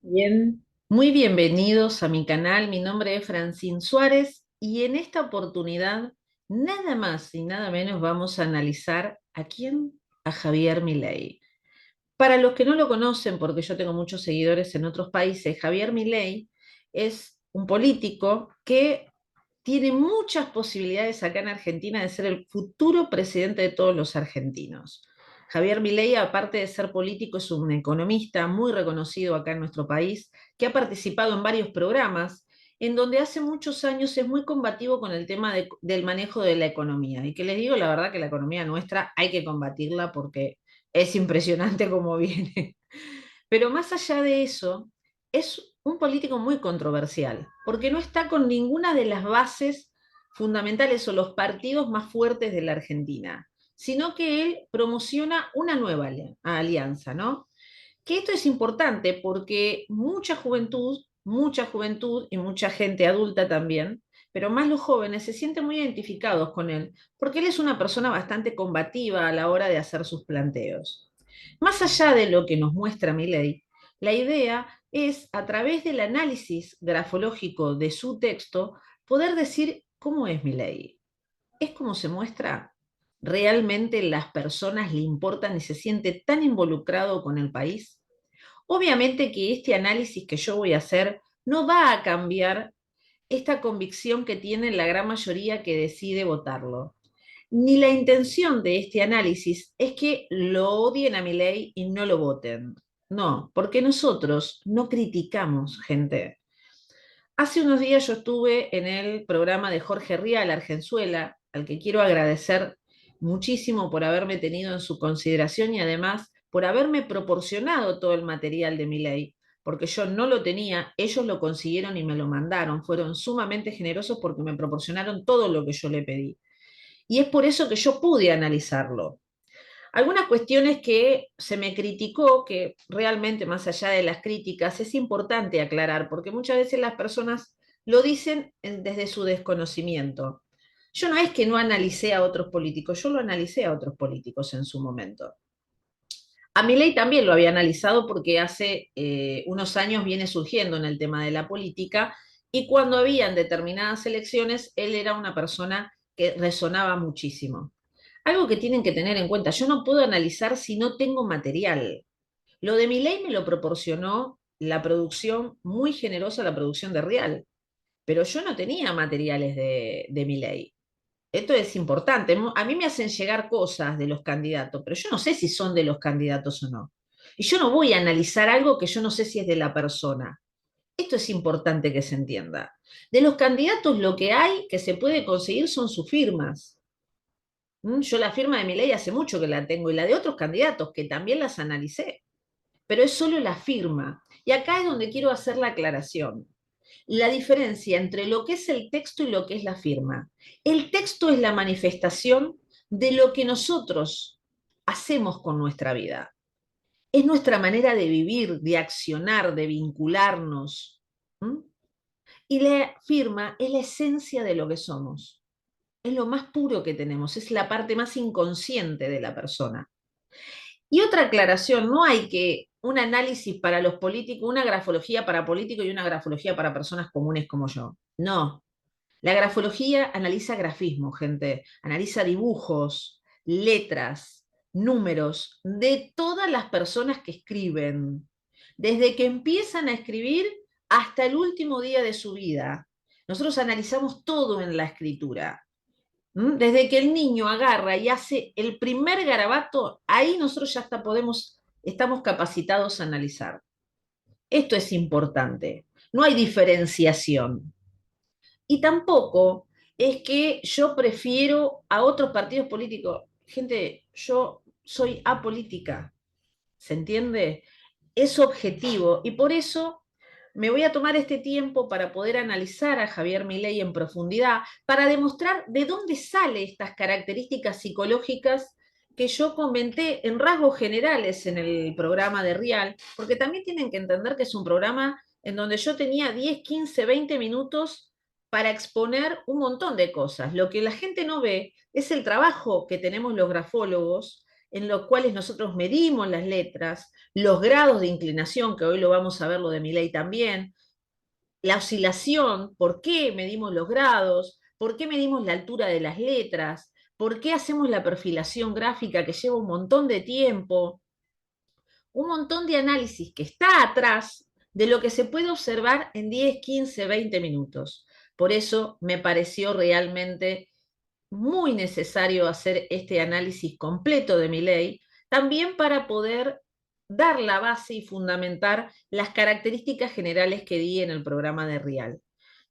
Bien, muy bienvenidos a mi canal. Mi nombre es Francine Suárez y en esta oportunidad nada más y nada menos vamos a analizar ¿a quién? A Javier Milei. Para los que no lo conocen, porque yo tengo muchos seguidores en otros países, Javier Milei es un político que tiene muchas posibilidades acá en Argentina de ser el futuro presidente de todos los argentinos. Javier Milei, aparte de ser político, es un economista muy reconocido acá en nuestro país, que ha participado en varios programas, en donde hace muchos años es muy combativo con el tema del manejo de la economía. Y que les digo la verdad que la economía nuestra hay que combatirla porque es impresionante cómo viene. Pero más allá de eso, es un político muy controversial, porque no está con ninguna de las bases fundamentales o los partidos más fuertes de la Argentina, sino que él promociona una nueva alianza, ¿no? Que esto es importante porque mucha juventud y mucha gente adulta también, pero más los jóvenes se sienten muy identificados con él, porque él es una persona bastante combativa a la hora de hacer sus planteos. Más allá de lo que nos muestra Milei, la idea es, a través del análisis grafológico de su texto, poder decir cómo es Milei. ¿Es como se muestra? ¿Realmente las personas le importan y se siente tan involucrado con el país? Obviamente que este análisis que yo voy a hacer no va a cambiar esta convicción que tiene la gran mayoría que decide votarlo. Ni la intención de este análisis es que lo odien a Milei y no lo voten. No, porque nosotros no criticamos gente. Hace unos días yo estuve en el programa de Jorge Rial, Argenzuela, al que quiero agradecer muchísimo por haberme tenido en su consideración y además por haberme proporcionado todo el material de mi ley, porque yo no lo tenía, ellos lo consiguieron y me lo mandaron, fueron sumamente generosos porque me proporcionaron todo lo que yo le pedí. Y es por eso que yo pude analizarlo. Algunas cuestiones que se me criticó, que realmente más allá de las críticas es importante aclarar, porque muchas veces las personas lo dicen desde su desconocimiento. Yo no es que no analicé a otros políticos, yo lo analicé a otros políticos en su momento. A Milei también lo había analizado porque hace unos años viene surgiendo en el tema de la política y cuando habían determinadas elecciones, él era una persona que resonaba muchísimo. Algo que tienen que tener en cuenta, yo no puedo analizar si no tengo material. Lo de Milei me lo proporcionó la producción muy generosa, la producción de Real, pero yo no tenía materiales de Milei. Esto es importante. A mí me hacen llegar cosas de los candidatos, pero yo no sé si son de los candidatos o no. Y yo no voy a analizar algo que yo no sé si es de la persona. Esto es importante que se entienda. De los candidatos lo que hay que se puede conseguir son sus firmas. Yo la firma de mi ley hace mucho que la tengo y la de otros candidatos que también las analicé, pero es solo la firma. Y acá es donde quiero hacer la aclaración. La diferencia entre lo que es el texto y lo que es la firma. El texto es la manifestación de lo que nosotros hacemos con nuestra vida. Es nuestra manera de vivir, de accionar, de vincularnos. ¿Mm? Y la firma es la esencia de lo que somos. Es lo más puro que tenemos, es la parte más inconsciente de la persona. Y otra aclaración, no hay que un análisis para los políticos, una grafología para políticos y una grafología para personas comunes como yo. No, la grafología analiza grafismo, gente, analiza dibujos, letras, números de todas las personas que escriben, desde que empiezan a escribir hasta el último día de su vida. Nosotros analizamos todo en la escritura. Desde que el niño agarra y hace el primer garabato, ahí nosotros ya hasta estamos capacitados a analizar. Esto es importante. No hay diferenciación. Y tampoco es que yo prefiero a otros partidos políticos. Gente, yo soy apolítica, ¿se entiende? Es objetivo y por eso me voy a tomar este tiempo para poder analizar a Javier Milei en profundidad, para demostrar de dónde salen estas características psicológicas que yo comenté en rasgos generales en el programa de Rial, porque también tienen que entender que es un programa en donde yo tenía 10, 15, 20 minutos para exponer un montón de cosas. Lo que la gente no ve es el trabajo que tenemos los grafólogos en los cuales nosotros medimos las letras, los grados de inclinación, que hoy lo vamos a ver lo de Milei también, la oscilación, por qué medimos los grados, por qué medimos la altura de las letras, por qué hacemos la perfilación gráfica que lleva un montón de tiempo, un montón de análisis que está atrás de lo que se puede observar en 10, 15, 20 minutos. Por eso me pareció realmente muy necesario hacer este análisis completo de mi ley, también para poder dar la base y fundamentar las características generales que di en el programa de Rial.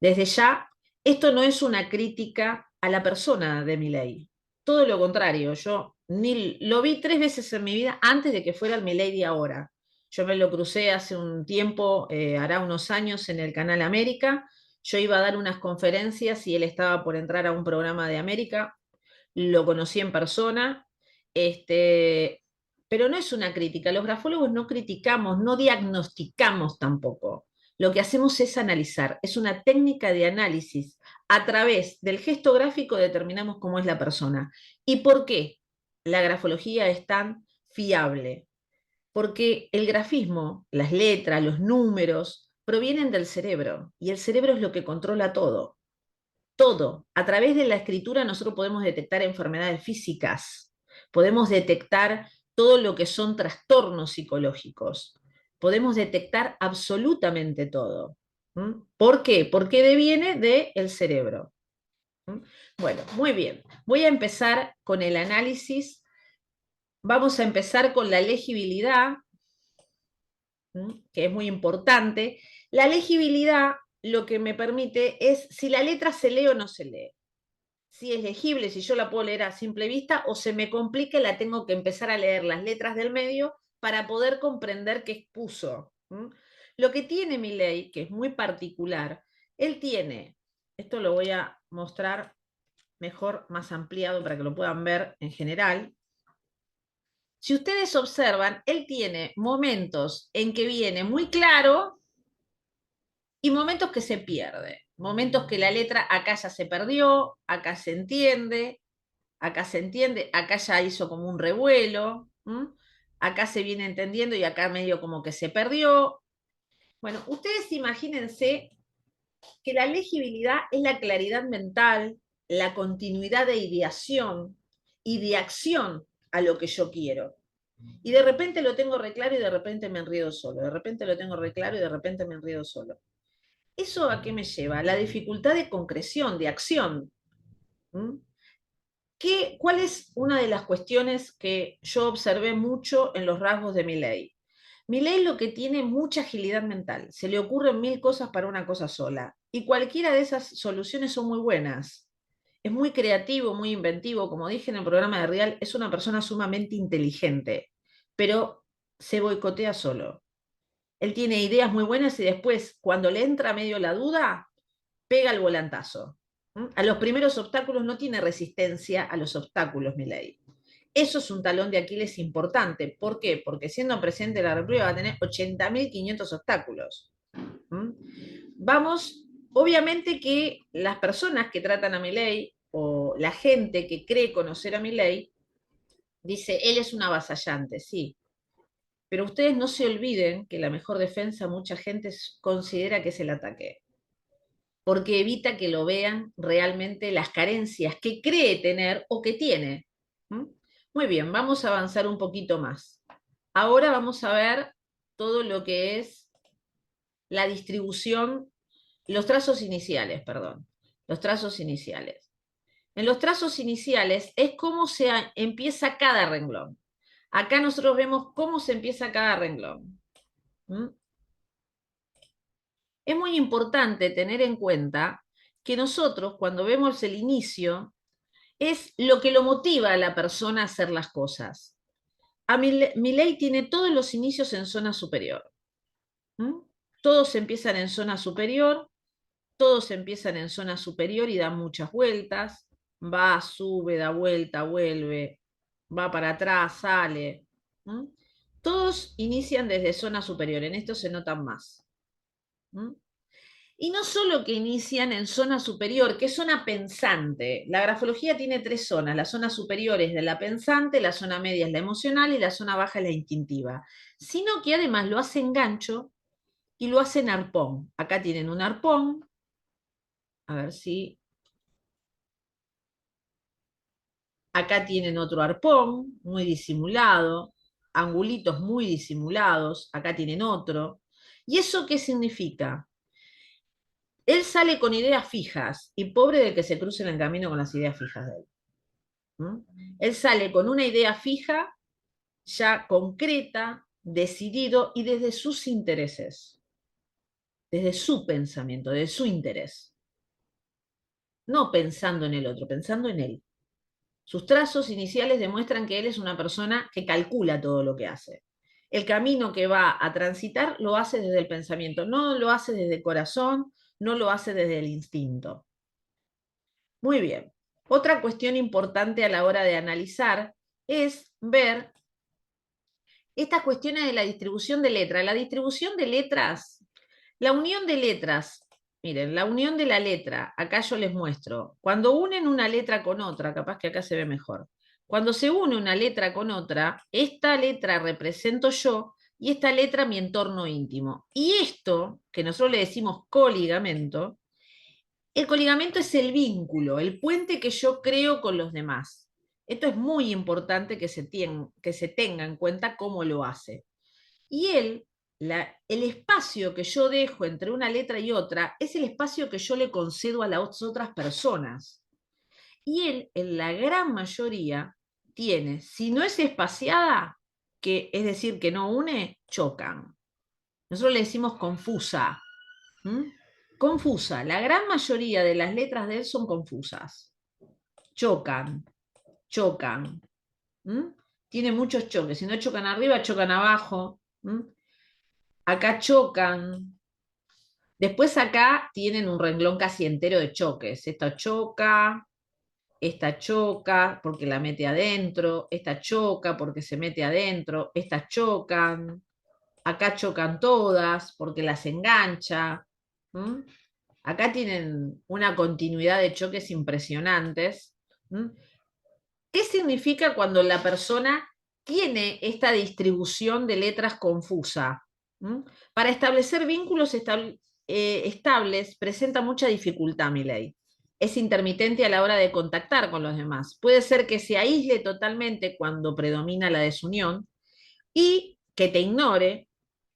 Desde ya, esto no es una crítica a la persona de mi ley. Todo lo contrario, yo ni lo vi 3 veces en mi vida antes de que fuera el Milei de ahora. Yo me lo crucé hace un tiempo, hará unos años, en el Canal América. Yo iba a dar unas conferencias y él estaba por entrar a un programa de América. Lo conocí en persona, pero no es una crítica. Los grafólogos no criticamos, no diagnosticamos tampoco. Lo que hacemos es analizar, es una técnica de análisis. A través del gesto gráfico determinamos cómo es la persona. ¿Y por qué la grafología es tan fiable? Porque el grafismo, las letras, los números, provienen del cerebro, y el cerebro es lo que controla todo. Todo. A través de la escritura nosotros podemos detectar enfermedades físicas, podemos detectar todo lo que son trastornos psicológicos, podemos detectar absolutamente todo. ¿Por qué? Porque deviene del cerebro. Bueno, muy bien. Voy a empezar con el análisis. Vamos a empezar con la legibilidad, que es muy importante. La legibilidad lo que me permite es si la letra se lee o no se lee, si es legible, si yo la puedo leer a simple vista, o se me complica y la tengo que empezar a leer las letras del medio para poder comprender qué expuso. Lo que tiene mi ley, que es muy particular, él tiene, esto lo voy a mostrar mejor, más ampliado para que lo puedan ver en general. Si ustedes observan, él tiene momentos en que viene muy claro y momentos que se pierde. Momentos que la letra acá ya se perdió, acá se entiende, acá ya hizo como un revuelo, acá se viene entendiendo y acá medio como que se perdió. Bueno, ustedes imagínense que la legibilidad es la claridad mental, la continuidad de ideación y de acción a lo que yo quiero. Y de repente lo tengo re claro y de repente me enredo solo, de repente lo tengo re claro y de repente me enredo solo. ¿Eso a qué me lleva? La dificultad de concreción, de acción. ¿Cuál es una de las cuestiones que yo observé mucho en los rasgos de Milei? Milei lo que tiene mucha agilidad mental, se le ocurren 1000 cosas para una cosa sola, y cualquiera de esas soluciones son muy buenas. Es muy creativo, muy inventivo, como dije en el programa de Real, es una persona sumamente inteligente, pero se boicotea solo. Él tiene ideas muy buenas y después, cuando le entra medio la duda, pega el volantazo. A los primeros obstáculos no tiene resistencia a los obstáculos, Milei. Eso es un talón de Aquiles importante. ¿Por qué? Porque siendo presidente de la República va a tener 80.500 obstáculos. Vamos, obviamente que las personas que tratan a Milei o la gente que cree conocer a Milei dice, él es un avasallante, sí. Pero ustedes no se olviden que la mejor defensa mucha gente considera que es el ataque, porque evita que lo vean realmente las carencias que cree tener o que tiene. Muy bien, vamos a avanzar un poquito más. Ahora vamos a ver todo lo que es la distribución, los trazos iniciales, perdón, los trazos iniciales. En los trazos iniciales es cómo se empieza cada renglón. Acá nosotros vemos cómo se empieza cada renglón. Es muy importante tener en cuenta que nosotros, cuando vemos el inicio, es lo que lo motiva a la persona a hacer las cosas. Milei tiene todos los inicios en zona superior. Todos empiezan en zona superior, todos empiezan en zona superior y dan muchas vueltas. Va, sube, da vuelta, vuelve, va para atrás, sale. Todos inician desde zona superior, en esto se notan más. Y no solo que inician en zona superior, que es zona pensante. La grafología tiene tres zonas. La zona superior es de la pensante, la zona media es la emocional y la zona baja es la instintiva. Sino que además lo hacen gancho y lo hacen arpón. Acá tienen un arpón. A ver si... Acá tienen otro arpón, muy disimulado. Angulitos muy disimulados. Acá tienen otro. ¿Y eso qué significa? Él sale con ideas fijas y pobre del que se cruce en el camino con las ideas fijas de él. ¿Mm? Él sale con una idea fija, ya concreta, decidido y desde sus intereses, desde su pensamiento, desde su interés. No pensando en el otro, pensando en él. Sus trazos iniciales demuestran que él es una persona que calcula todo lo que hace. El camino que va a transitar lo hace desde el pensamiento, no lo hace desde el corazón, no lo hace desde el instinto. Muy bien. Otra cuestión importante a la hora de analizar es ver estas cuestiones de la distribución de letras. La distribución de letras, la unión de letras, miren, la unión de la letra, acá yo les muestro, cuando unen una letra con otra, capaz que acá se ve mejor, cuando se une una letra con otra, esta letra represento yo y esta letra mi entorno íntimo. Y esto, que nosotros le decimos coligamento, el coligamento es el vínculo, el puente que yo creo con los demás. Esto es muy importante que se tenga en cuenta cómo lo hace. Y el espacio que yo dejo entre una letra y otra es el espacio que yo le concedo a las otras personas. Y él, en la gran mayoría, tiene, si no es espaciada, que es decir, que no une, chocan. Nosotros le decimos confusa. ¿Mm? Confusa. La gran mayoría de las letras de él son confusas. Chocan, chocan. ¿Mm? Tiene muchos choques. Si no chocan arriba, chocan abajo. ¿Mm? Acá chocan. Después acá tienen un renglón casi entero de choques. Esta choca porque la mete adentro, esta choca porque se mete adentro, estas chocan, acá chocan todas porque las engancha. ¿Mm? Acá tienen una continuidad de choques impresionantes. ¿Mm? ¿Qué significa cuando la persona tiene esta distribución de letras confusa? ¿Mm? Para establecer vínculos estables presenta mucha dificultad, Milei. Es intermitente a la hora de contactar con los demás. Puede ser que se aísle totalmente cuando predomina la desunión y que te ignore,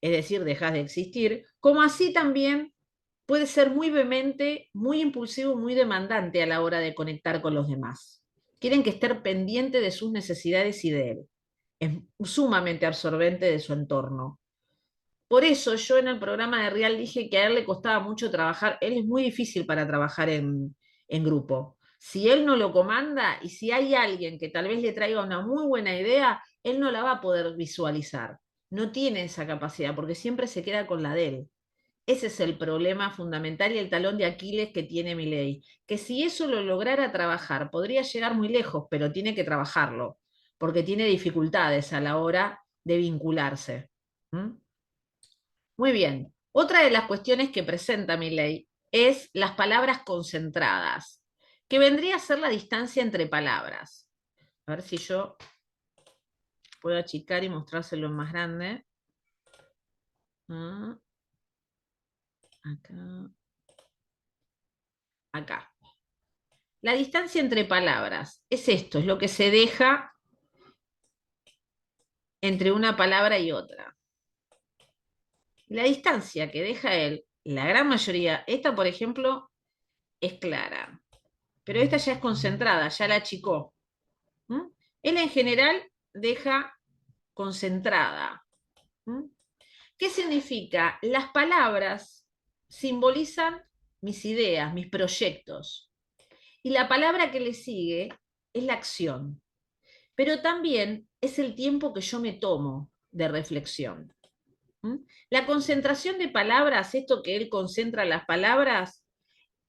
es decir, dejas de existir, como así también puede ser muy vehemente, muy impulsivo, muy demandante a la hora de conectar con los demás. Quieren que esté pendiente de sus necesidades y de él. Es sumamente absorbente de su entorno. Por eso yo en el programa de Real dije que a él le costaba mucho trabajar. Él es muy difícil para trabajar en grupo. Si él no lo comanda y si hay alguien que tal vez le traiga una muy buena idea, él no la va a poder visualizar. No tiene esa capacidad porque siempre se queda con la de él. Ese es el problema fundamental y el talón de Aquiles que tiene Milei, que si eso lo lograra trabajar, podría llegar muy lejos, pero tiene que trabajarlo, porque tiene dificultades a la hora de vincularse. ¿Mm? Muy bien. Otra de las cuestiones que presenta Milei es las palabras concentradas, que vendría a ser la distancia entre palabras. A ver si yo puedo achicar y mostrárselo en más grande. Ah, acá, acá. La distancia entre palabras es esto, es lo que se deja entre una palabra y otra. La distancia que deja él, la gran mayoría, esta por ejemplo, es clara, pero esta ya es concentrada, ya la achicó. ¿Mm? Él en general deja concentrada. ¿Mm? ¿Qué significa? Las palabras simbolizan mis ideas, mis proyectos, y la palabra que le sigue es la acción. Pero también es el tiempo que yo me tomo de reflexión. ¿Mm? La concentración de palabras, esto que él concentra las palabras,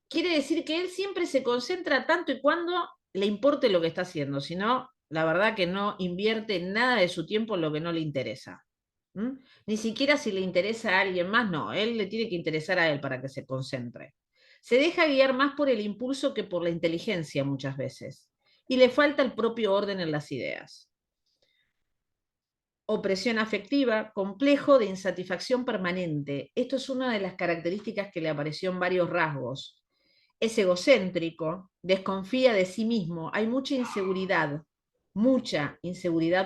quiere decir que él siempre se concentra tanto y cuando le importe lo que está haciendo, si no, la verdad que no invierte nada de su tiempo en lo que no le interesa. ¿Mm? Ni siquiera si le interesa a alguien más, no, él le tiene que interesar a él para que se concentre. Se deja guiar más por el impulso que por la inteligencia muchas veces, y le falta el propio orden en las ideas. Opresión afectiva, complejo de insatisfacción permanente. Esto es una de las características que le apareció en varios rasgos. Es egocéntrico, desconfía de sí mismo, hay mucha inseguridad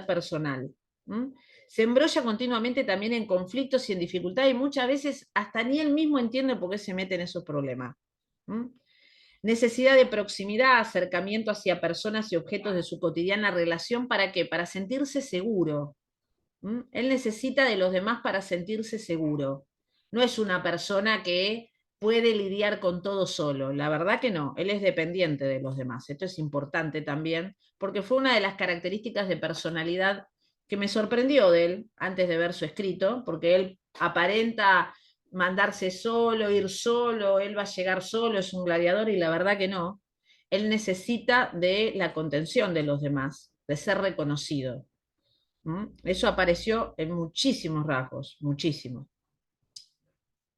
personal. ¿Mm? Se embrolla continuamente también en conflictos y en dificultades y muchas veces hasta ni él mismo entiende por qué se mete en esos problemas. ¿Mm? Necesidad de proximidad, acercamiento hacia personas y objetos de su cotidiana relación, ¿para qué? Para sentirse seguro. ¿Mm? Él necesita de los demás para sentirse seguro. No es una persona que puede lidiar con todo solo. La verdad que no, él es dependiente de los demás. Esto es importante también, porque fue una de las características de personalidad que me sorprendió de él antes de ver su escrito, porque él aparenta mandarse solo, ir solo, él va a llegar solo, es un gladiador y la verdad que no. Él necesita de la contención de los demás, de ser reconocido. ¿Mm? Eso apareció en muchísimos rasgos, muchísimos.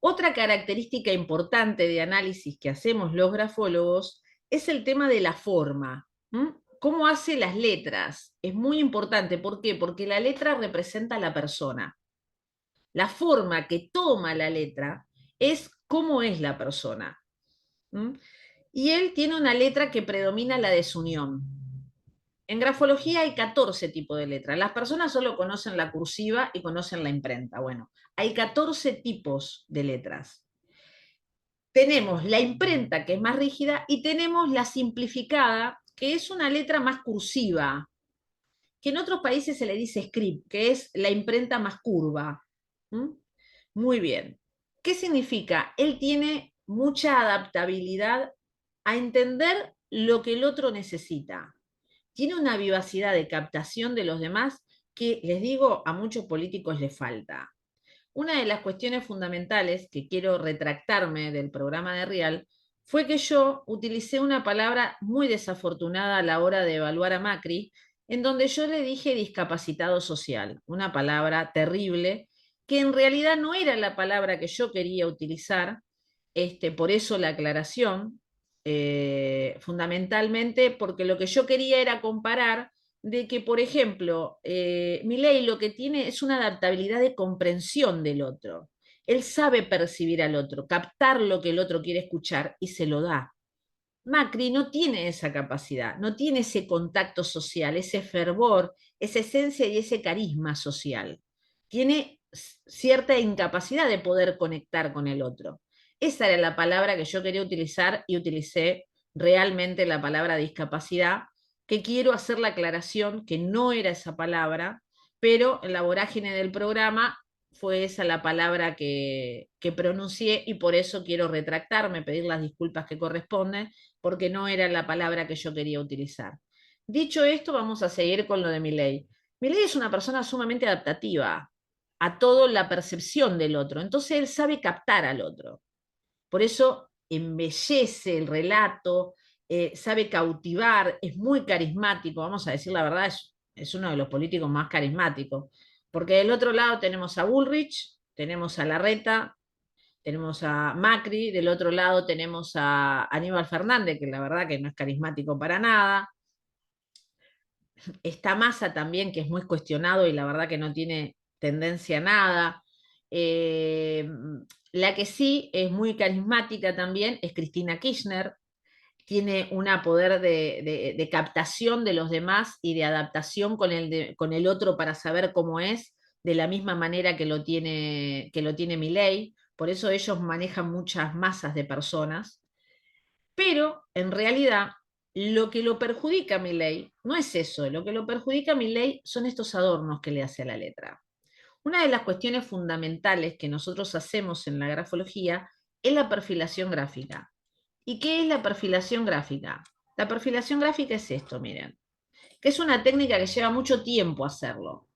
Otra característica importante de análisis que hacemos los grafólogos es el tema de la forma. ¿Mm? ¿Cómo hace las letras? Es muy importante. ¿Por qué? Porque la letra representa a la persona. La forma que toma la letra es cómo es la persona. ¿Mm? Y él tiene una letra que predomina la desunión. En grafología hay 14 tipos de letras. Las personas solo conocen la cursiva y conocen la imprenta. Bueno, hay 14 tipos de letras. Tenemos la imprenta, que es más rígida, y tenemos la simplificada, que es una letra más cursiva, que en otros países se le dice script, que es la imprenta más curva. ¿Mm? Muy bien. ¿Qué significa? Él tiene mucha adaptabilidad a entender lo que el otro necesita. Tiene una vivacidad de captación de los demás que, les digo, a muchos políticos les falta. Una de las cuestiones fundamentales que quiero retractarme del programa de Rial fue que yo utilicé una palabra muy desafortunada a la hora de evaluar a Macri, en donde yo le dije discapacitado social, una palabra terrible, que en realidad no era la palabra que yo quería utilizar, por eso la aclaración, fundamentalmente porque lo que yo quería era comparar de que, por ejemplo, Milei lo que tiene es una adaptabilidad de comprensión del otro. Él sabe percibir al otro, captar lo que el otro quiere escuchar y se lo da. Macri no tiene esa capacidad, no tiene ese contacto social, ese fervor, esa esencia y ese carisma social. Tiene cierta incapacidad de poder conectar con el otro. Esa era la palabra que yo quería utilizar y utilicé realmente la palabra discapacidad, que quiero hacer la aclaración que no era esa palabra, pero en la vorágine del programa fue esa la palabra que pronuncié y por eso quiero retractarme, pedir las disculpas que corresponden porque no era la palabra que yo quería utilizar. Dicho esto, vamos a seguir con lo de Milei. Milei es una persona sumamente adaptativa a toda la percepción del otro, entonces él sabe captar al otro. Por eso embellece el relato, sabe cautivar, es muy carismático, vamos a decir la verdad, es uno de los políticos más carismáticos. Porque del otro lado tenemos a Bullrich, tenemos a Larreta, tenemos a Macri, del otro lado tenemos a Aníbal Fernández, que la verdad que no es carismático para nada. Está Massa también, que es muy cuestionado y la verdad que no tiene tendencia a nada. Eh, la que sí es muy carismática también es Cristina Kirchner, tiene un poder de captación de los demás y de adaptación con el otro para saber cómo es, de la misma manera que lo tiene Milei. Por eso ellos manejan muchas masas de personas. Pero en realidad lo que lo perjudica a Milei no es eso, lo que lo perjudica a Milei son estos adornos que le hace a la letra. Una de las cuestiones fundamentales que nosotros hacemos en la grafología es la perfilación gráfica. ¿Y qué es la perfilación gráfica? La perfilación gráfica es esto, miren, que es una técnica que lleva mucho tiempo hacerlo.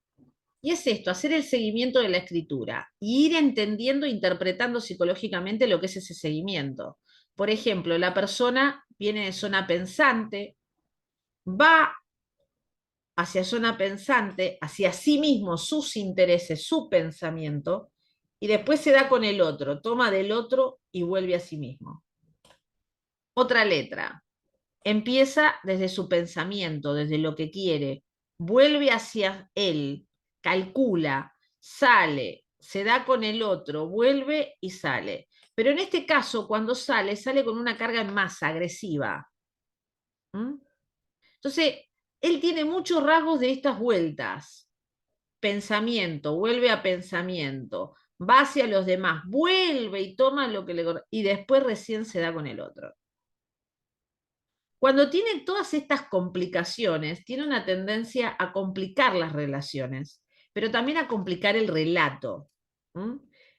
Y es esto, hacer el seguimiento de la escritura y ir entendiendo e interpretando psicológicamente lo que es ese seguimiento. Por ejemplo, la persona viene de zona pensante, va hacia zona pensante, hacia sí mismo, sus intereses, su pensamiento, y después se da con el otro, toma del otro y vuelve a sí mismo. Otra letra. Empieza desde su pensamiento, desde lo que quiere, vuelve hacia él, calcula, sale, se da con el otro, vuelve y sale. Pero en este caso, cuando sale, sale con una carga en masa agresiva. ¿Mm? Entonces, él tiene muchos rasgos de estas vueltas. Pensamiento, vuelve a pensamiento, va hacia los demás, vuelve y toma lo que le y después recién se da con el otro. Cuando tiene todas estas complicaciones, tiene una tendencia a complicar las relaciones, pero también a complicar el relato. ¿Mm?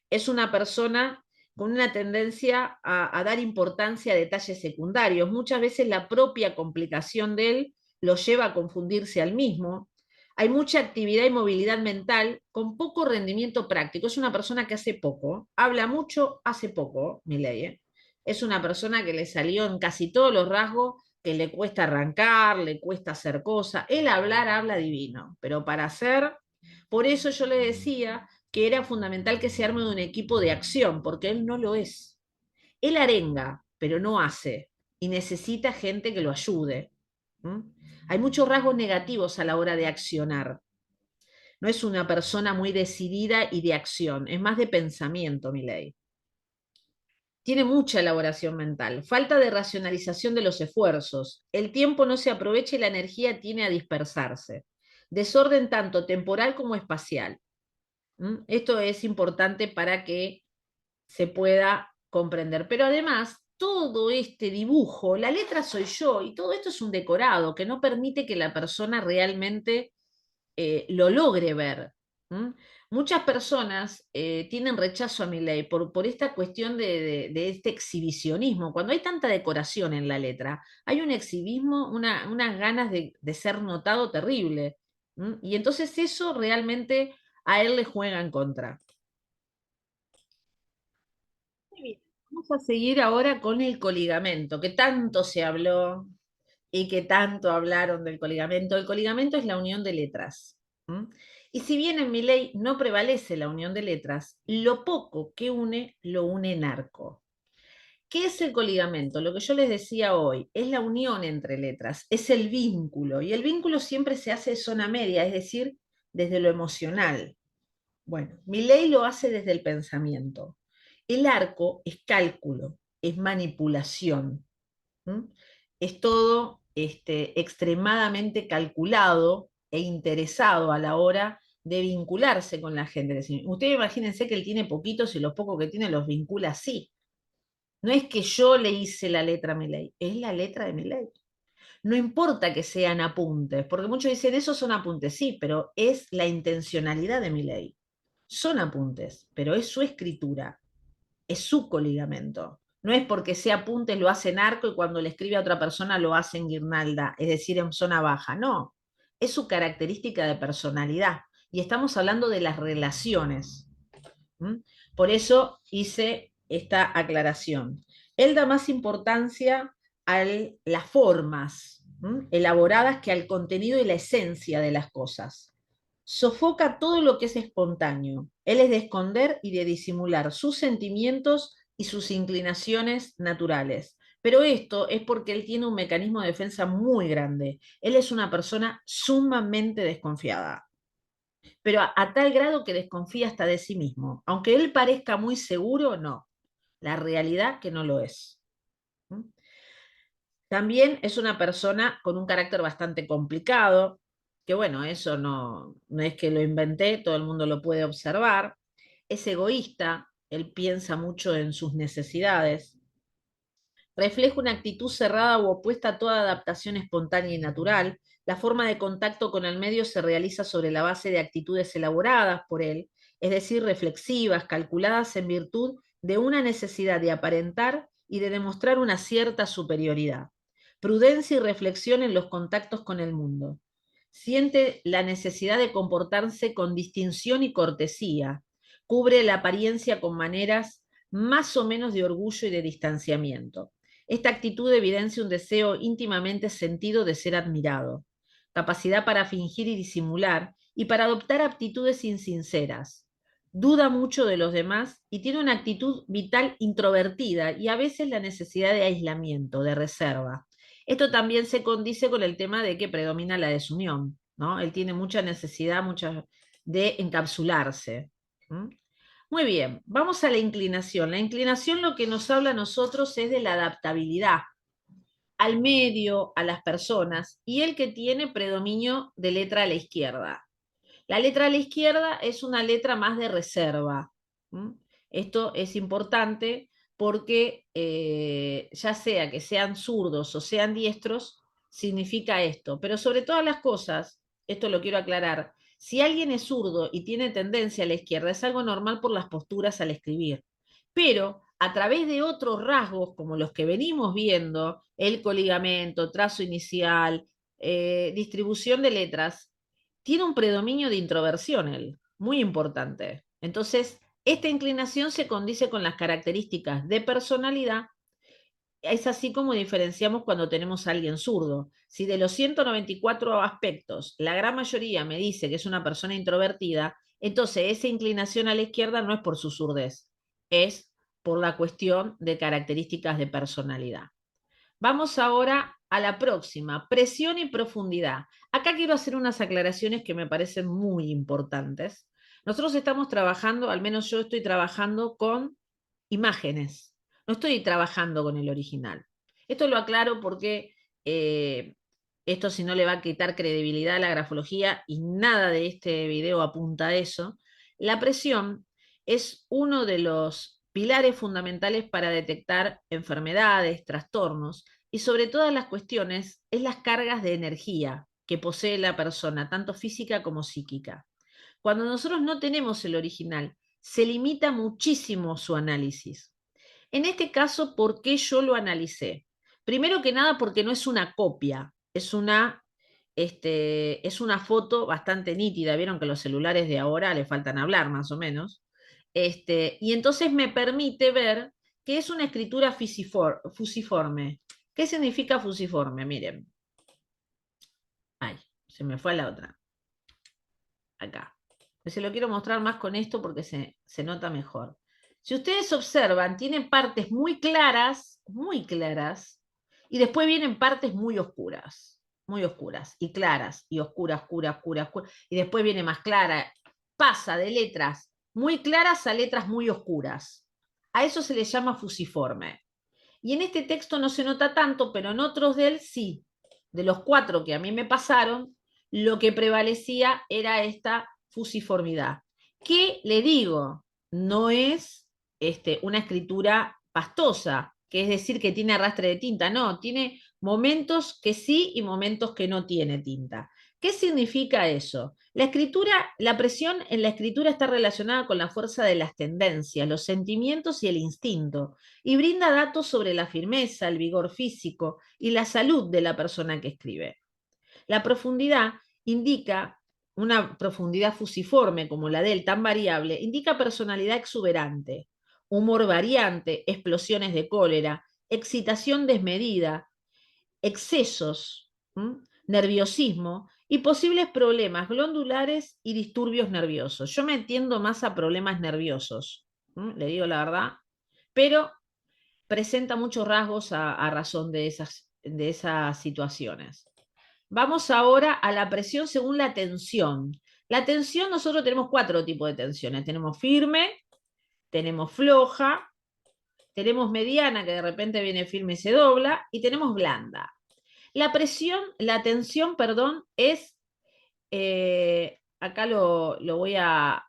Es una persona con una tendencia a dar importancia a detalles secundarios. Muchas veces la propia complicación de él lo lleva a confundirse al mismo. Hay mucha actividad y movilidad mental con poco rendimiento práctico. Es una persona que hace poco, habla mucho, hace poco, Milei, ¿eh? Es una persona que le salió en casi todos los rasgos que le cuesta arrancar, le cuesta hacer cosas. Él hablar habla divino, pero para hacer, por eso yo le decía que era fundamental que se arme de un equipo de acción, porque él no lo es. Él arenga, pero no hace, y necesita gente que lo ayude. ¿Mm? Hay muchos rasgos negativos a la hora de accionar. No es una persona muy decidida y de acción, es más de pensamiento, Milei. Tiene mucha elaboración mental, falta de racionalización de los esfuerzos, el tiempo no se aprovecha y la energía tiene a dispersarse, desorden tanto temporal como espacial. Esto es importante para que se pueda comprender. Pero además, todo este dibujo, la letra soy yo, y todo esto es un decorado que no permite que la persona realmente lo logre ver. ¿Mm? Muchas personas tienen rechazo a mi ley por esta cuestión de este exhibicionismo. Cuando hay tanta decoración en la letra, hay un exhibismo, unas ganas de ser notado terrible. ¿Mm? Y entonces eso realmente a él le juega en contra. Muy bien. Vamos a seguir ahora con el coligamento, que tanto se habló y que tanto hablaron del coligamento. El coligamento es la unión de letras. ¿Mm? Y si bien en mi ley no prevalece la unión de letras, lo poco que une lo une en arco. ¿Qué es el coligamento? Lo que yo les decía hoy, es la unión entre letras, es el vínculo, y el vínculo siempre se hace de zona media, es decir, desde lo emocional. Bueno, mi ley lo hace desde el pensamiento. El arco es cálculo, es manipulación. ¿Mm? Es todo extremadamente calculado e interesado a la hora de vincularse con la gente. Ustedes imagínense que él tiene poquitos y los pocos que tiene los vincula así. No es que yo le hice la letra a mi ley, es la letra de mi ley. No importa que sean apuntes, porque muchos dicen, esos son apuntes, sí, pero es la intencionalidad de mi ley. Son apuntes, pero es su escritura, es su coligamento. No es porque sea apuntes lo hace en arco y cuando le escribe a otra persona lo hace en guirnalda, es decir, en zona baja. No, es su característica de personalidad. Y estamos hablando de las relaciones. ¿Mm? Por eso hice esta aclaración. Él da más importancia a las formas elaboradas que al contenido y la esencia de las cosas. Sofoca todo lo que es espontáneo. Él es de esconder y de disimular sus sentimientos y sus inclinaciones naturales. Pero esto es porque él tiene un mecanismo de defensa muy grande. Él es una persona sumamente desconfiada, pero a tal grado que desconfía hasta de sí mismo. Aunque él parezca muy seguro, no. La realidad que no lo es. ¿Mm? También es una persona con un carácter bastante complicado, que bueno, eso no es que lo inventé, todo el mundo lo puede observar. Es egoísta, él piensa mucho en sus necesidades. Refleja una actitud cerrada u opuesta a toda adaptación espontánea y natural. La forma de contacto con el medio se realiza sobre la base de actitudes elaboradas por él, es decir, reflexivas, calculadas en virtud de una necesidad de aparentar y de demostrar una cierta superioridad. Prudencia y reflexión en los contactos con el mundo. Siente la necesidad de comportarse con distinción y cortesía. Cubre la apariencia con maneras más o menos de orgullo y de distanciamiento. Esta actitud evidencia un deseo íntimamente sentido de ser admirado. capacidad para fingir y disimular, y para adoptar aptitudes insinceras. Duda mucho de los demás y tiene una actitud vital introvertida y a veces la necesidad de aislamiento, de reserva. Esto también se condice con el tema de que predomina la desunión, ¿no? Él tiene mucha necesidad de encapsularse. ¿Mm? Muy bien, vamos a la inclinación. La inclinación lo que nos habla a nosotros es de la adaptabilidad al medio, a las personas, y el que tiene predominio de letra a la izquierda. La letra a la izquierda es una letra más de reserva. ¿Mm? Esto es importante porque ya sea que sean zurdos o sean diestros, significa esto. Pero sobre todas las cosas, esto lo quiero aclarar, si alguien es zurdo y tiene tendencia a la izquierda, es algo normal por las posturas al escribir. Pero a través de otros rasgos, como los que venimos viendo, el coligamento, trazo inicial, distribución de letras, tiene un predominio de introversión él, muy importante. Entonces, esta inclinación se condice con las características de personalidad. Es así como diferenciamos cuando tenemos a alguien zurdo. Si de los 194 aspectos, la gran mayoría me dice que es una persona introvertida, entonces esa inclinación a la izquierda no es por su surdez, es por la cuestión de características de personalidad. Vamos ahora a la próxima, presión y profundidad. Acá quiero hacer unas aclaraciones que me parecen muy importantes. Nosotros estamos trabajando, al menos yo estoy trabajando con imágenes, no estoy trabajando con el original. Esto lo aclaro porque esto si no le va a quitar credibilidad a la grafología y nada de este video apunta a eso. La presión es uno de los pilares fundamentales para detectar enfermedades, trastornos y sobre todas las cuestiones es las cargas de energía que posee la persona, tanto física como psíquica. Cuando nosotros no tenemos el original, se limita muchísimo su análisis. En este caso, ¿por qué yo lo analicé? Primero que nada porque no es una copia, es una foto bastante nítida. Vieron que los celulares de ahora le faltan hablar más o menos. Y entonces me permite ver que es una escritura fusiforme. ¿Qué significa fusiforme? Miren. Ay, se me fue a la otra. Acá. Se lo quiero mostrar más con esto porque se nota mejor. Si ustedes observan, tienen partes muy claras, y después vienen partes muy oscuras, y claras, y oscuras, oscuras, oscuras, oscuras, y después viene más clara. Pasa de letras muy claras a letras muy oscuras. A eso se le llama fusiforme. Y en este texto no se nota tanto, pero en otros de él sí. De los 4 que a mí me pasaron, lo que prevalecía era esta fusiformidad. ¿Qué le digo? No es una escritura pastosa, que es decir, que tiene arrastre de tinta. No, tiene momentos que sí y momentos que no tiene tinta. ¿Qué significa eso? La escritura, la presión en la escritura está relacionada con la fuerza de las tendencias, los sentimientos y el instinto, y brinda datos sobre la firmeza, el vigor físico y la salud de la persona que escribe. La profundidad indica una profundidad fusiforme como la de él, tan variable, indica personalidad exuberante, humor variante, explosiones de cólera, excitación desmedida, excesos, nerviosismo y posibles problemas glandulares y disturbios nerviosos. Yo me entiendo más a problemas nerviosos, le digo la verdad, pero presenta muchos rasgos a razón de esas situaciones. Vamos ahora a la presión según la tensión. La tensión, nosotros tenemos 4 tipos de tensiones. Tenemos firme, tenemos floja, tenemos mediana, que de repente viene firme y se dobla, y tenemos blanda. La tensión, perdón, es, acá lo voy a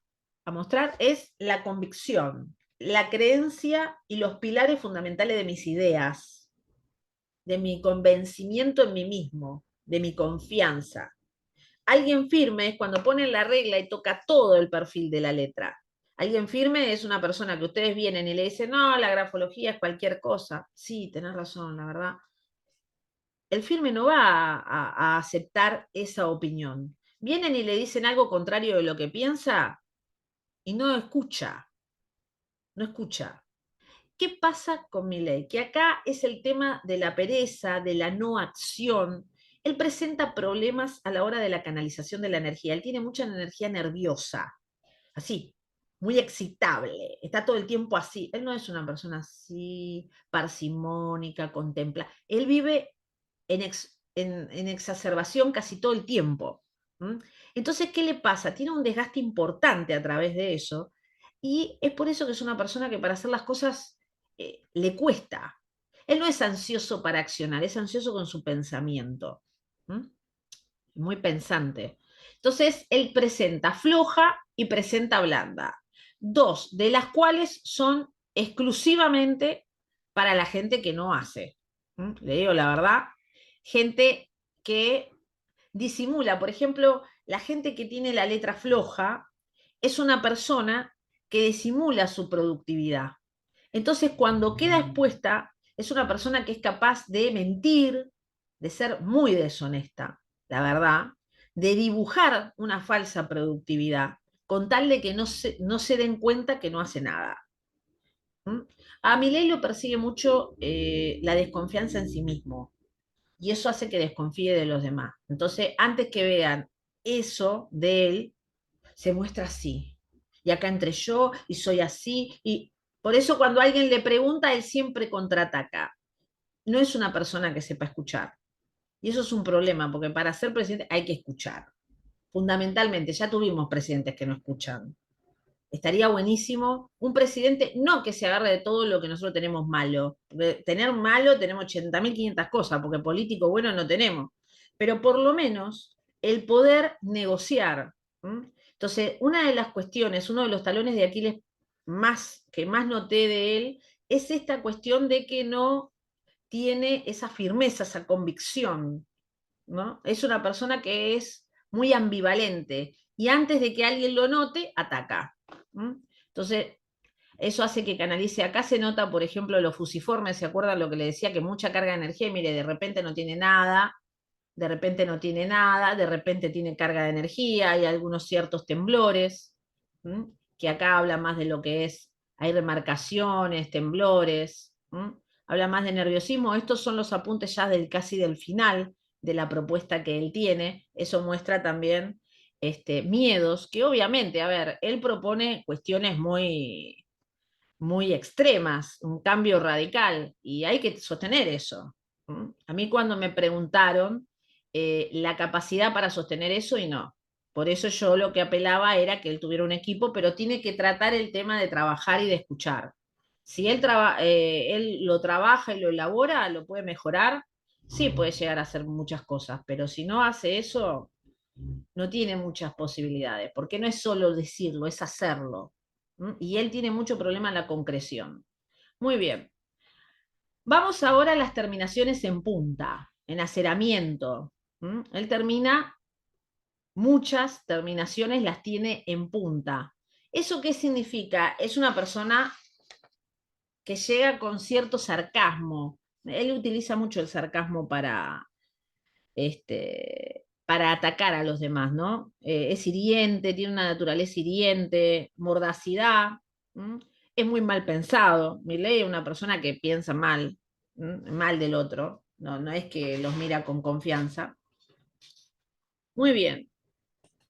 mostrar, es la convicción, la creencia y los pilares fundamentales de mis ideas, de mi convencimiento en mí mismo, de mi confianza. Alguien firme es cuando pone la regla y toca todo el perfil de la letra. Alguien firme es una persona que ustedes vienen y le dicen, no, la grafología es cualquier cosa. Sí, tenés razón, la verdad. El firme no va a aceptar esa opinión. Vienen y le dicen algo contrario de lo que piensa y no escucha, no escucha. ¿Qué pasa con mi ley? Que acá es el tema de la pereza, de la no acción, Él presenta problemas a la hora de la canalización de la energía. Él tiene mucha energía nerviosa, así, muy excitable, está todo el tiempo así. Él no es una persona así, parsimónica, contempla. Él vive en exacerbación casi todo el tiempo. ¿Mm? Entonces, ¿qué le pasa? Tiene un desgaste importante a través de eso y es por eso que es una persona que para hacer las cosas le cuesta. Él no es ansioso para accionar, es ansioso con su pensamiento. ¿Mm? Muy pensante. Entonces, él presenta floja y presenta blanda, dos de las cuales son exclusivamente para la gente que no hace. ¿Mm? Le digo la verdad, gente que disimula. Por ejemplo, la gente que tiene la letra floja es una persona que disimula su productividad. Entonces, cuando queda expuesta, es una persona que es capaz de mentir, de ser muy deshonesta, la verdad, de dibujar una falsa productividad, con tal de que no se den cuenta que no hace nada. ¿Mm? A Milei lo persigue mucho la desconfianza en sí mismo y eso hace que desconfíe de los demás. Entonces, antes que vean eso de él, se muestra así. Y acá entre yo y soy así. Y por eso cuando alguien le pregunta, él siempre contraataca. No es una persona que sepa escuchar. Y eso es un problema, porque para ser presidente hay que escuchar. Fundamentalmente, ya tuvimos presidentes que no escuchan. Estaría buenísimo un presidente, no que se agarre de todo lo que nosotros tenemos malo. Porque tener malo tenemos 80.500 cosas, porque político bueno no tenemos. Pero por lo menos el poder negociar. ¿Mm? Entonces, una de las cuestiones, uno de los talones de Aquiles que más noté de él, es esta cuestión de que no tiene esa firmeza, esa convicción, ¿no? Es una persona que es muy ambivalente y antes de que alguien lo note, ataca. ¿Mm? Entonces, eso hace que canalice. Acá se nota, por ejemplo, los fusiformes, ¿se acuerdan lo que le decía? Que mucha carga de energía, y mire, de repente no tiene nada, de repente no tiene nada, de repente tiene carga de energía, hay algunos ciertos temblores, ¿m? Que acá habla más de lo que es, hay remarcaciones, temblores, ¿m? Habla más de nerviosismo. Estos son los apuntes ya casi del final de la propuesta que él tiene. Eso muestra también miedos, que obviamente, a ver, él propone cuestiones muy extremas, un cambio radical, y hay que sostener eso. ¿Mm? A mí cuando me preguntaron la capacidad para sostener eso y no. Por eso yo lo que apelaba era que él tuviera un equipo, pero tiene que tratar el tema de trabajar y de escuchar. Si él lo trabaja y lo elabora, lo puede mejorar, sí puede llegar a hacer muchas cosas, pero si no hace eso, no tiene muchas posibilidades, porque no es solo decirlo, es hacerlo. ¿Mm? Y él tiene mucho problema en la concreción. Muy bien. Vamos ahora a las terminaciones en punta, en aceramiento. ¿Mm? Él termina, muchas terminaciones las tiene en punta. ¿Eso qué significa? Es una persona que llega con cierto sarcasmo. Él utiliza mucho el sarcasmo para atacar a los demás, ¿no? Es hiriente, tiene una naturaleza hiriente, mordacidad, ¿m? Es muy mal pensado. Milei es una persona que piensa mal, mal del otro, no, no es que los mira con confianza. Muy bien.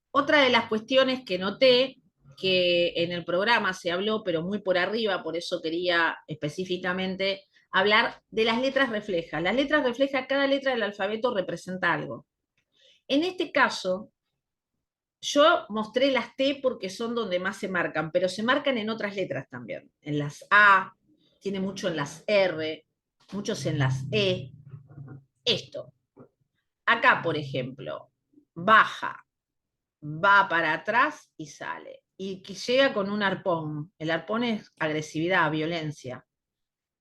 Otra de las cuestiones que noté, que en el programa se habló, pero muy por arriba, por eso quería específicamente hablar de las letras reflejas. Las letras reflejas, cada letra del alfabeto representa algo. En este caso, yo mostré las T porque son donde más se marcan, pero se marcan en otras letras también. En las A, tiene mucho en las R, muchos en las E. Esto. Acá, por ejemplo, baja, va para atrás y sale. Y que llega con un arpón. El arpón es agresividad, violencia.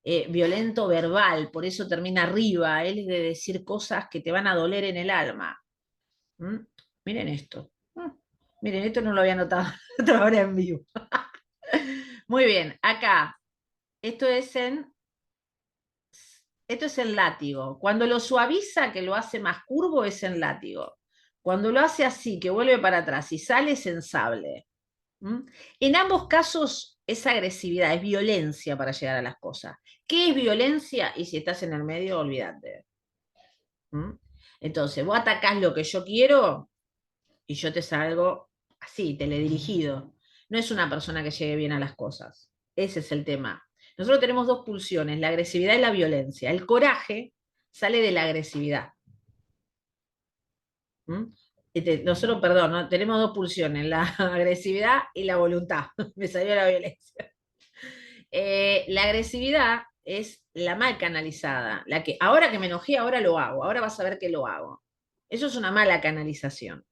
Violento verbal, por eso termina arriba. Él es de decir cosas que te van a doler en el alma. ¿Mm? Miren esto. Miren, esto no lo había notado ahora en vivo. Muy bien, acá. Esto es esto es en látigo. Cuando lo suaviza, que lo hace más curvo, es en látigo. Cuando lo hace así, que vuelve para atrás y sale, es en sable. ¿Mm? En ambos casos es agresividad, es violencia para llegar a las cosas. ¿Qué es violencia? Y si estás en el medio, olvídate. ¿Mm? Entonces, vos atacás lo que yo quiero y yo te salgo así, teledirigido. No es una persona que llegue bien a las cosas. Ese es el tema. Nosotros tenemos dos pulsiones, la agresividad y la violencia. El coraje sale de la agresividad. ¿Mm? Nosotros, perdón, ¿no? Tenemos dos pulsiones, la agresividad y la voluntad. Me salió la violencia. La agresividad es la mal canalizada, la que ahora que me enojé, ahora lo hago, ahora vas a ver que lo hago. Eso es una mala canalización.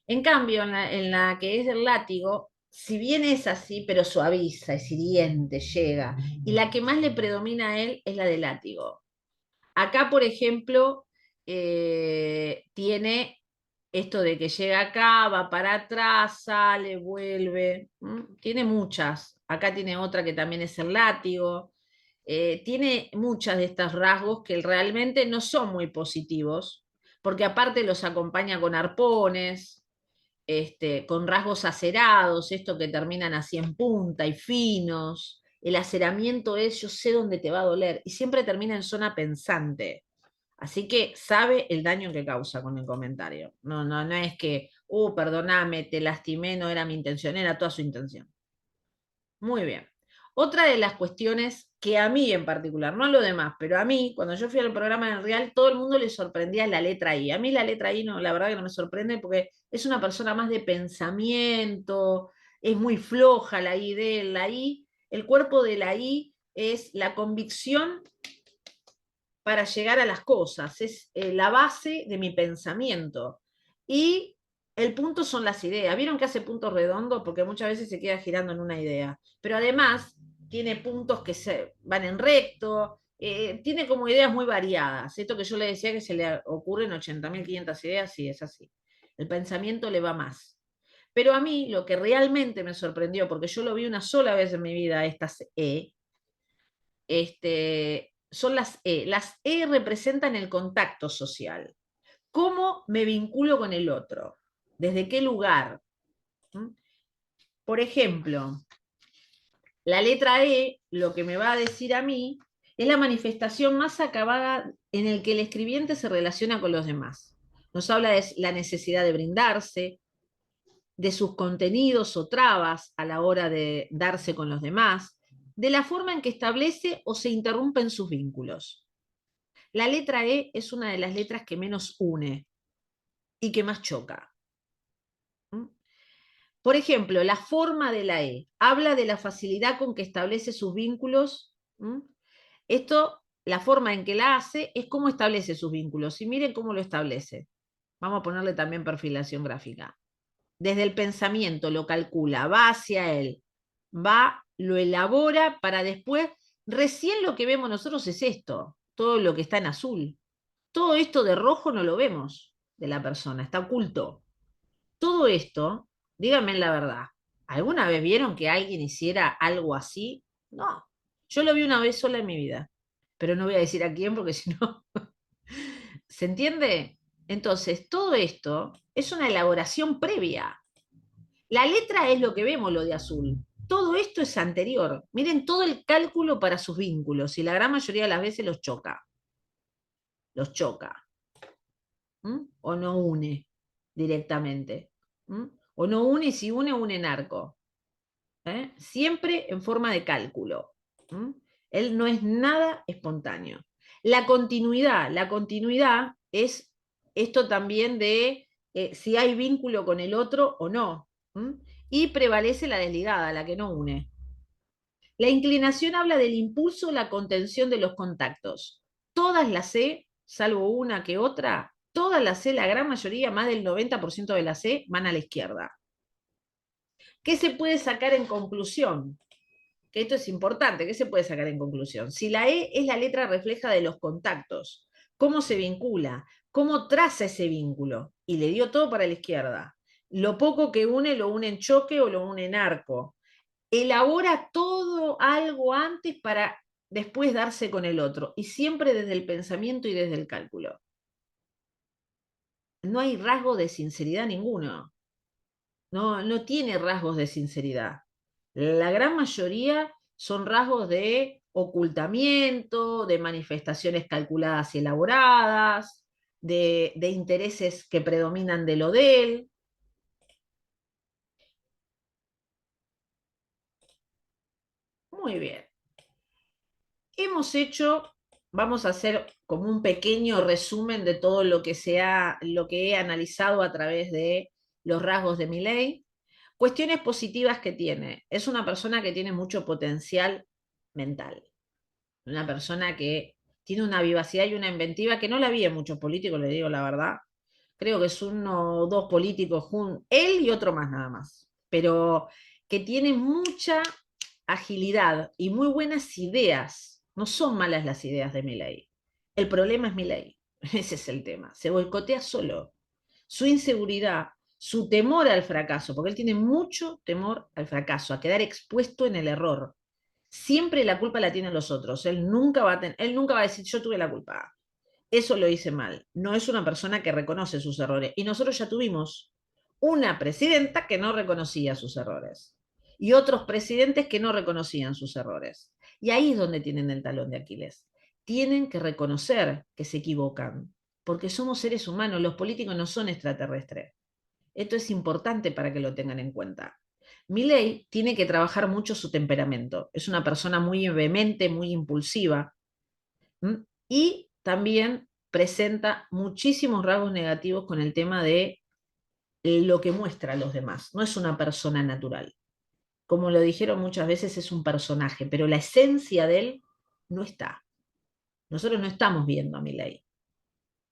En cambio, en la que es el látigo, si bien es así, pero suaviza, es hiriente, llega. Y la que más le predomina a él es la del látigo. Acá, por ejemplo, tiene esto de que llega acá, va para atrás, sale, vuelve. Tiene muchas. Acá tiene otra que también es el látigo. Tiene muchas de estos rasgos que realmente no son muy positivos, porque aparte los acompaña con arpones, con rasgos acerados, esto que terminan así en punta y finos. El aceramiento es, yo sé dónde te va a doler, y siempre termina en zona pensante. Así que sabe el daño que causa con el comentario. No, no, no es que, perdóname, te lastimé, no era mi intención, era toda su intención. Muy bien. Otra de las cuestiones que a mí en particular, no a lo demás, pero a mí, cuando yo fui al programa del Real, todo el mundo le sorprendía la letra I. A mí la letra I, no, la verdad que no me sorprende porque es una persona más de pensamiento, es muy floja la I de él. La I, el cuerpo de la I es la convicción para llegar a las cosas, es la base de mi pensamiento. Y el punto son las ideas. ¿Vieron que hace puntos redondos? Porque muchas veces se queda girando en una idea. Pero además tiene puntos que se van en recto, tiene como ideas muy variadas. Esto que yo le decía que se le ocurren 80.500 ideas, sí, es así. El pensamiento le va más. Pero a mí lo que realmente me sorprendió, porque yo lo vi una sola vez en mi vida, estas son las E. Las E representan el contacto social. ¿Cómo me vinculo con el otro? ¿Desde qué lugar? Por ejemplo, la letra E, lo que me va a decir a mí, es la manifestación más acabada en el que el escribiente se relaciona con los demás. Nos habla de la necesidad de brindarse, de sus contenidos o trabas a la hora de darse con los demás, de la forma en que establece o se interrumpen sus vínculos. La letra E es una de las letras que menos une y que más choca. Por ejemplo, la forma de la E habla de la facilidad con que establece sus vínculos. Esto, la forma en que la hace, es cómo establece sus vínculos. Y miren cómo lo establece. Vamos a ponerle también perfilación gráfica. Desde el pensamiento lo calcula, va hacia él, va, lo elabora para después, recién lo que vemos nosotros es esto, todo lo que está en azul. Todo esto de rojo no lo vemos de la persona, está oculto. Todo esto, díganme la verdad, ¿alguna vez vieron que alguien hiciera algo así? No, yo lo vi una vez sola en mi vida, pero no voy a decir a quién porque si no, ¿se entiende? Entonces, todo esto es una elaboración previa. La letra es lo que vemos, lo de azul. Todo esto es anterior. Miren todo el cálculo para sus vínculos y la gran mayoría de las veces los choca. Los choca. O no une directamente. O no une, y si une, une en arco. Siempre en forma de cálculo. Él no es nada espontáneo. La continuidad es esto también de si hay vínculo con el otro o no. Y prevalece la desligada, la que no une. La inclinación habla del impulso, la contención de los contactos. Todas las C, salvo una que otra, todas las C, la gran mayoría, más del 90% de las C, van a la izquierda. ¿Qué se puede sacar en conclusión? Que esto es importante, ¿qué se puede sacar en conclusión? Si la E es la letra refleja de los contactos, cómo se vincula, cómo traza ese vínculo, y le dio todo para la izquierda. Lo poco que une lo une en choque o lo une en arco. Elabora todo algo antes para después darse con el otro, y siempre desde el pensamiento y desde el cálculo. No hay rasgo de sinceridad ninguno. No, no tiene rasgos de sinceridad. La gran mayoría son rasgos de ocultamiento, de manifestaciones calculadas y elaboradas, de intereses que predominan de lo de él. Muy bien. Hemos hecho, vamos a hacer como un pequeño resumen de todo lo que he analizado a través de los rasgos de Milei. Cuestiones positivas que tiene. Es una persona que tiene mucho potencial mental. Una persona que tiene una vivacidad y una inventiva que no la vi en muchos políticos, le digo la verdad. Creo que es uno o dos políticos, él y otro más nada más. Pero que tiene mucha agilidad y muy buenas ideas. No son malas las ideas de Milei. El problema es Milei. Ese es el tema. Se boicotea solo. Su inseguridad, su temor al fracaso, porque él tiene mucho temor al fracaso, a quedar expuesto en el error. Siempre la culpa la tienen los otros. Él nunca va a decir yo tuve la culpa. Eso lo hice mal. No es una persona que reconoce sus errores. Y nosotros ya tuvimos una presidenta que no reconocía sus errores y otros presidentes que no reconocían sus errores. Y ahí es donde tienen el talón de Aquiles. Tienen que reconocer que se equivocan, porque somos seres humanos, los políticos no son extraterrestres. Esto es importante para que lo tengan en cuenta. Milei tiene que trabajar mucho su temperamento. Es una persona muy vehemente, muy impulsiva. ¿M? Y también presenta muchísimos rasgos negativos con el tema de lo que muestra a los demás. No es una persona natural. Como lo dijeron muchas veces, es un personaje, pero la esencia de él no está. Nosotros no estamos viendo a Milei.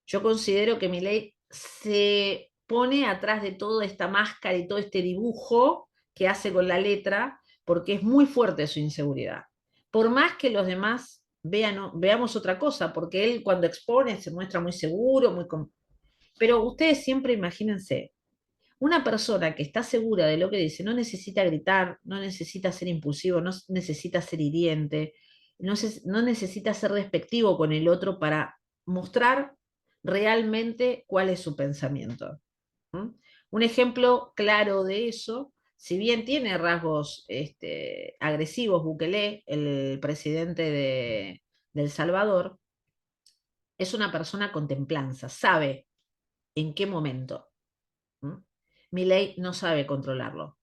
Yo considero que Milei se pone atrás de toda esta máscara y todo este dibujo que hace con la letra, porque es muy fuerte su inseguridad. Por más que los demás veamos otra cosa, porque él cuando expone se muestra muy seguro, pero ustedes siempre imagínense, una persona que está segura de lo que dice no necesita gritar, no necesita ser impulsivo, no necesita ser hiriente, no necesita ser despectivo con el otro para mostrar realmente cuál es su pensamiento. ¿Mm? Un ejemplo claro de eso, si bien tiene rasgos agresivos, Bukele, el presidente de El Salvador, es una persona con templanza, sabe en qué momento. ¿Mm? Milei no sabe controlarlo.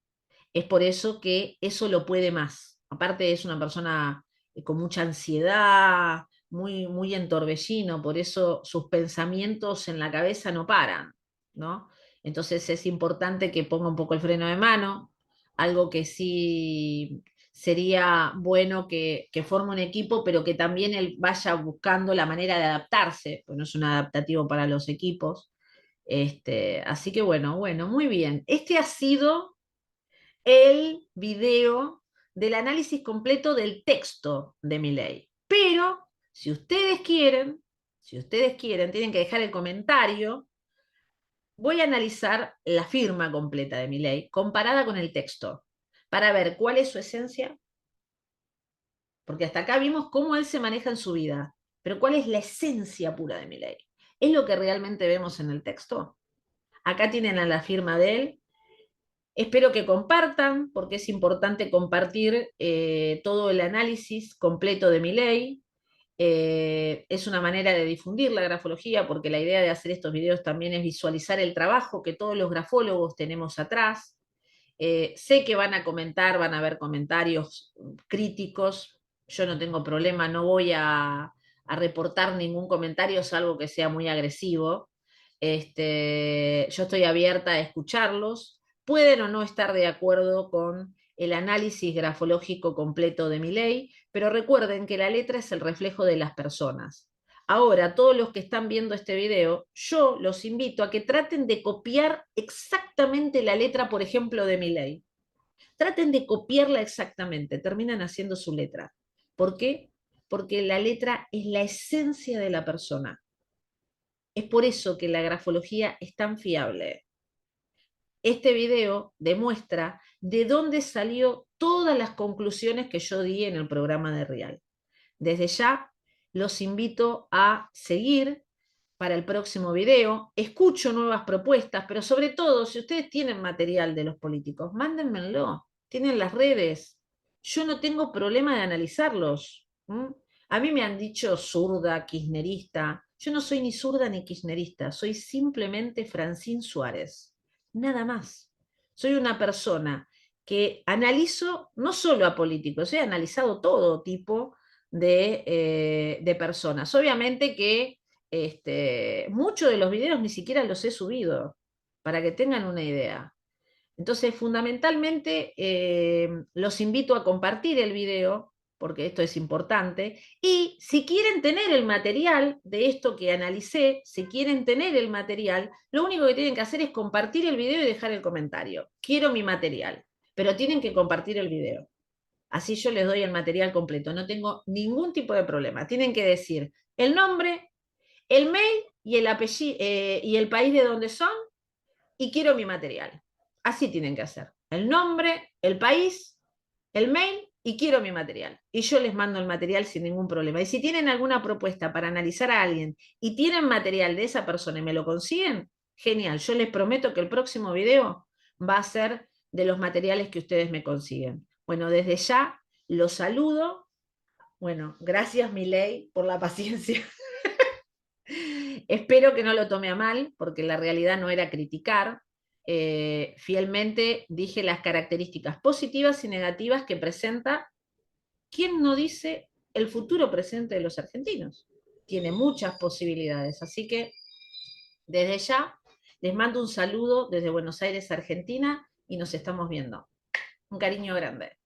Es por eso que eso lo puede más. Aparte es una persona con mucha ansiedad, muy en torbellino, por eso sus pensamientos en la cabeza no paran, ¿no? Entonces es importante que ponga un poco el freno de mano, algo que sí sería bueno que forme un equipo, pero que también él vaya buscando la manera de adaptarse, pues no es un adaptativo para los equipos. Así que bueno, muy bien. Este ha sido el video del análisis completo del texto de mi ley. Pero si ustedes quieren, tienen que dejar el comentario. Voy a analizar la firma completa de mi ley comparada con el texto para ver cuál es su esencia, porque hasta acá vimos cómo él se maneja en su vida, pero cuál es la esencia pura de mi ley. ¿Es lo que realmente vemos en el texto? Acá tienen a la firma de él. Espero que compartan, porque es importante compartir todo el análisis completo de mi ley. Es una manera de difundir la grafología, porque la idea de hacer estos videos también es visualizar el trabajo que todos los grafólogos tenemos atrás. Sé que van a comentar, van a haber comentarios críticos. Yo no tengo problema, no voy a reportar ningún comentario, salvo que sea muy agresivo. Yo estoy abierta a escucharlos. Pueden o no estar de acuerdo con el análisis grafológico completo de mi ley, pero recuerden que la letra es el reflejo de las personas. Ahora, todos los que están viendo este video, yo los invito a que traten de copiar exactamente la letra, por ejemplo, de mi ley. Traten de copiarla exactamente, terminan haciendo su letra. ¿Por qué? Porque la letra es la esencia de la persona. Es por eso que la grafología es tan fiable. Este video demuestra de dónde salió todas las conclusiones que yo di en el programa de Real. Desde ya los invito a seguir para el próximo video. Escucho nuevas propuestas, pero sobre todo, si ustedes tienen material de los políticos, mándenmelo. Tienen las redes. Yo no tengo problema de analizarlos. ¿Mm? A mí me han dicho zurda, kirchnerista. Yo no soy ni zurda ni kirchnerista, soy simplemente Francine Suárez. Nada más. Soy una persona que analizo no solo a políticos, he analizado todo tipo de personas. Obviamente que muchos de los videos ni siquiera los he subido, para que tengan una idea. Entonces, fundamentalmente, los invito a compartir el video, porque esto es importante, y si quieren tener el material de esto que analicé, si quieren tener el material, lo único que tienen que hacer es compartir el video y dejar el comentario. Quiero mi material, pero tienen que compartir el video. Así yo les doy el material completo, no tengo ningún tipo de problema. Tienen que decir el nombre, el mail y el apellido y el país de donde son y quiero mi material. Así tienen que hacer. El nombre, el país, el mail y quiero mi material. Y yo les mando el material sin ningún problema. Y si tienen alguna propuesta para analizar a alguien y tienen material de esa persona y me lo consiguen, genial. Yo les prometo que el próximo video va a ser de los materiales que ustedes me consiguen. Bueno, desde ya los saludo. Bueno, gracias Milei por la paciencia. Espero que no lo tome a mal, porque la realidad no era criticar. Fielmente dije las características positivas y negativas que presenta. ¿Quién no dice el futuro presente de los argentinos? Tiene muchas posibilidades, así que desde ya les mando un saludo desde Buenos Aires, Argentina, y nos estamos viendo. Un cariño grande.